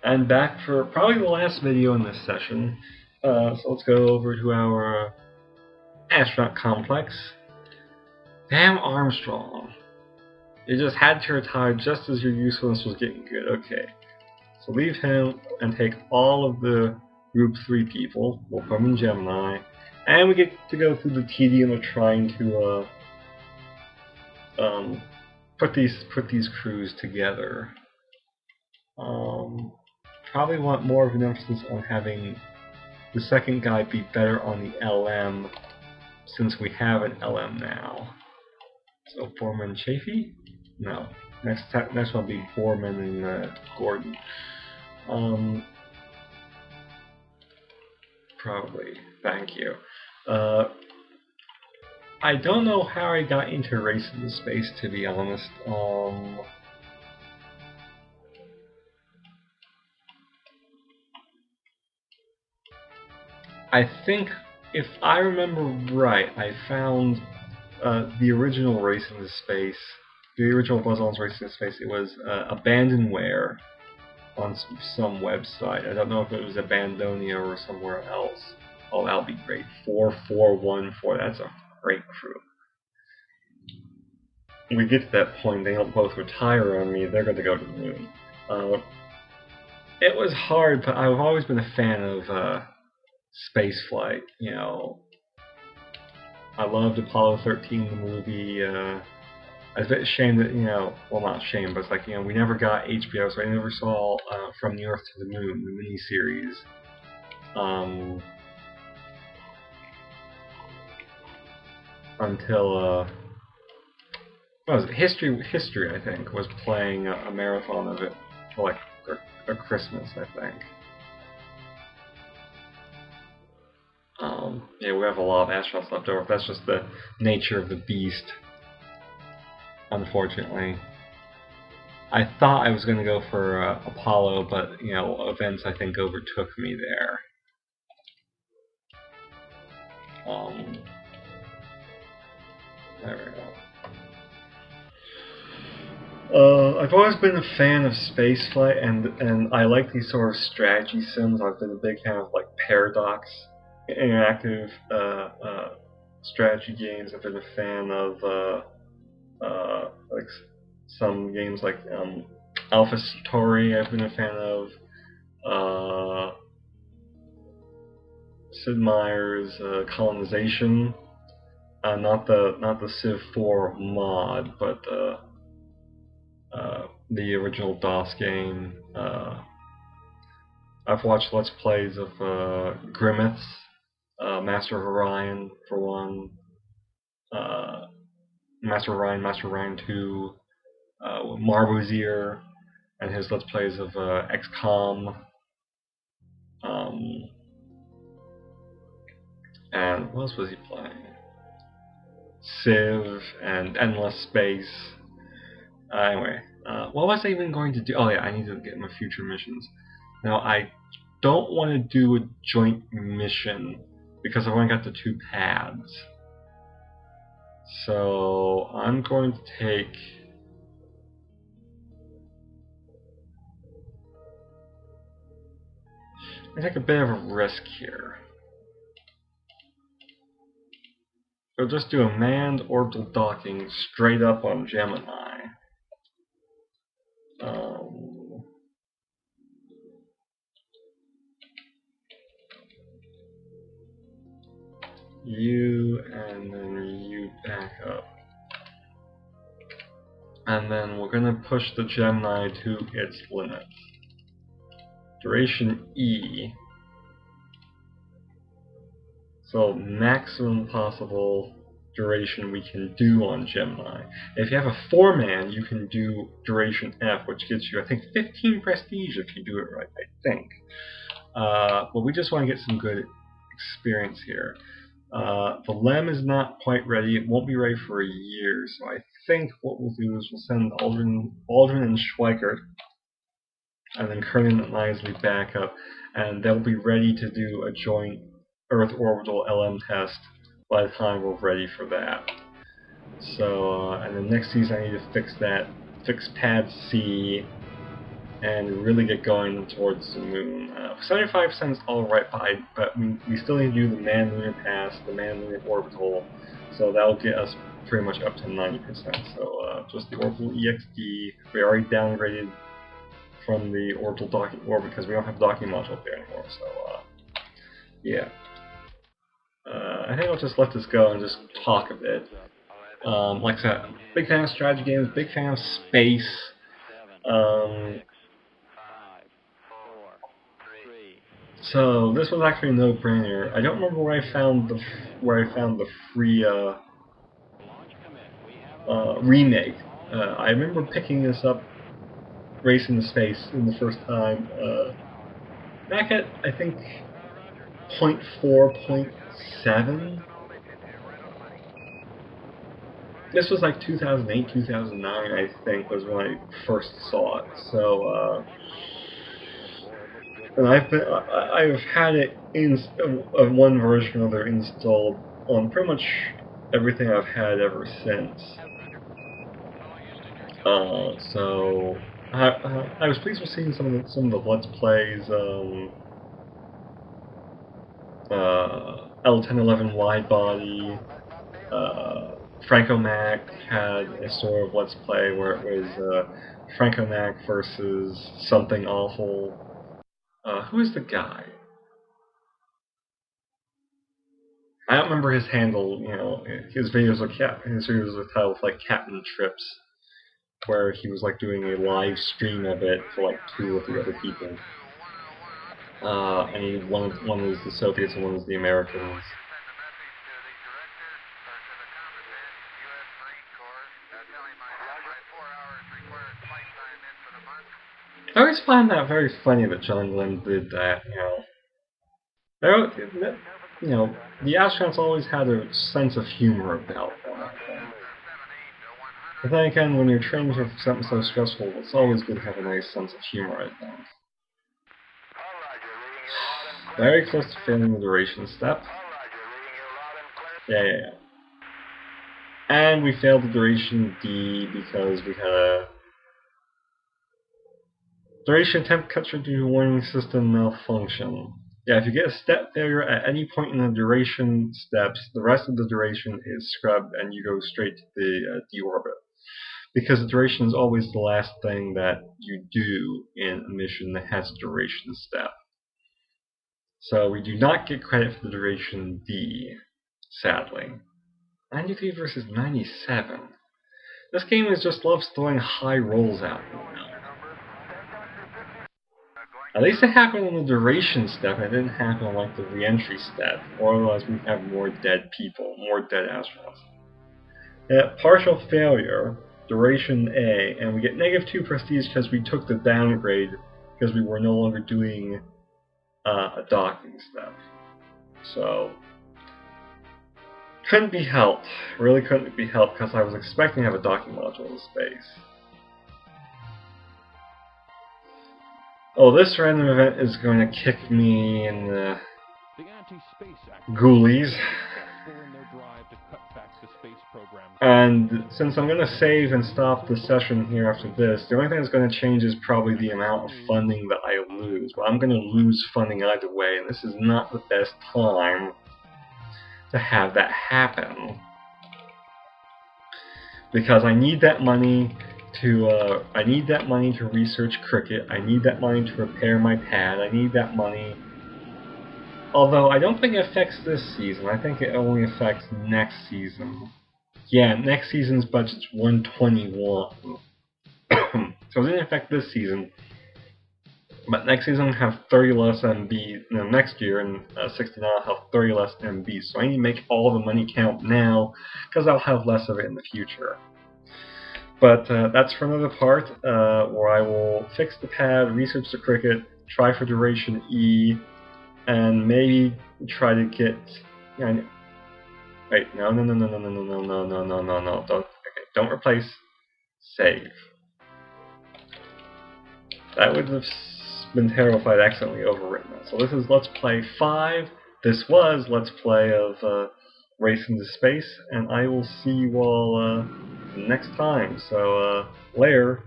I'm back for probably the last video in this session. So let's go over to our astronaut complex. Damn Armstrong. You just had to retire just as your usefulness was getting good. Okay. So leave him and take all of the Group 3 people. We'll put them in Gemini. And we get to go through the tedium of trying to put these crews together. Probably want more of an emphasis on having the second guy be better on the LM, since we have an LM now. So Foreman Chafee? No. Next one will be Foreman and Gordon. Probably. Thank you. I don't know how I got into racing in space, to be honest. I think, if I remember right, I found the original Race into Space, the original Buzz Aldrin's Race into Space. It was Abandonware on some website. I don't know if it was Abandonia or somewhere else. Oh, that'll be great. 4414. That's a great crew. When we get to that point, they don't both retire on me. They're going to go to the moon. It was hard, but I've always been a fan of spaceflight. You know, I loved Apollo 13, the movie. I was a bit ashamed that, well, not ashamed, but it's like, we never got HBO, so I never saw From the Earth to the Moon, the miniseries. Until, what was it? History, I think, was playing a marathon of it for like a Christmas, I think. Yeah, we have a lot of astronauts left over. That's just the nature of the beast, unfortunately. I thought I was going to go for Apollo, but, events, I think, overtook me there. There we go. I've always been a fan of spaceflight, and I like these sort of strategy sims. I've been a big fan of like Paradox, interactive strategy games. I've been a fan of like some games like Alpha Centauri. I've been a fan of Sid Meier's Colonization. Not the Civ 4 mod, but the original DOS game. I've watched Let's Plays of Grimmeths, Master of Orion for one, Master of Orion 2, Marbuzier, and his Let's Plays of XCOM, and what else was he playing? Civ and Endless Space. Anyway, what was I even going to do? Oh yeah, I need to get my future missions. Now, I don't want to do a joint mission because I've only got the 2 pads. So I'm going to take a bit of a risk here. So just do a manned orbital docking straight up on Gemini. You, and then you back up. And then we're going to push the Gemini to its limit. Duration E. So maximum possible duration we can do on Gemini. If you have a 4-man, you can do duration F, which gets you, I think, 15 prestige if you do it right, I think. But we just want to get some good experience here. The LEM is not quite ready. It won't be ready for a year, so I think what we'll do is we'll send Aldrin and Schweikert, and then Kernan and Isley back up, and they'll be ready to do a joint Earth orbital LM test by the time we're ready for that. So, and then next season I need to fix pad C, and really get going towards the moon. 75% is alright, but we still need to do the man-lunar pass, the man-lunar orbital, so that'll get us pretty much up to 90%. So just the orbital EXD. We already downgraded from the orbital docking orbit because we don't have docking module there anymore. So yeah, I think I'll just let this go and just talk a bit. Like I said, big fan of strategy games, big fan of space. So this was actually a no-brainer. I don't remember where I found the free remake. I remember picking this up, Racing to Space, in the first time. Back at I think 0.4, 0.7. This was like 2008, 2009, I think, was when I first saw it. So, and I've had it one version of it installed on pretty much everything I've had ever since. So I was pleased with seeing some of the Let's Plays. L1011 Widebody. Franco Mac had a sort of Let's Play where it was Franco Mac versus something awful. Who is the guy? I don't remember his handle. You know, his videos were titled like Captain Trips, where he was like doing a live stream of it for like 2 or 3 other people. And one was the Soviets and one was the Americans. I always find that very funny that John Glenn did that, you know, the astronauts always had a sense of humor about that. But then again, when you're training for something so stressful, it's always good to have a nice sense of humor, I think. Very close to failing the duration step. Yeah. And we failed the duration D because we had a duration temperature due to warning system malfunction. Yeah, if you get a step failure at any point in the duration steps, the rest of the duration is scrubbed and you go straight to the deorbit. Because the duration is always the last thing that you do in a mission that has a duration step. So we do not get credit for the duration D, sadly. 93 versus 97. This game just loves throwing high rolls out now. At least it happened in the duration step, and it didn't happen on like the re-entry step, or otherwise we'd have more dead people, more dead astronauts. At partial failure, duration A, and we get -2 prestige because we took the downgrade because we were no longer doing a docking step. So, couldn't be helped. Really couldn't be helped because I was expecting to have a docking module in space. Oh, this random event is going to kick me in the ghoulies. And since I'm going to save and stop the session here after this, the only thing that's going to change is probably the amount of funding that I lose. But I'm going to lose funding either way, and this is not the best time to have that happen. Because I need that money to research cricket. I need that money to repair my pad. I need that money. Although I don't think it affects this season. I think it only affects next season. Yeah, next season's budget's 121. So it didn't affect this season. But next season will have 30 less MB. Next year in 69 I'll have 30 less MB. So I need to make all the money count now because I'll have less of it in the future. But that's for another part, where I will fix the pad, research the cricket, try for duration E, and maybe try to get. Wait, no, don't replace. Save. That would have been terrible if I'd accidentally overwritten it. So this is Let's Play 5. This was Let's Play of Racing to Space, and I will see you all next time. So, later.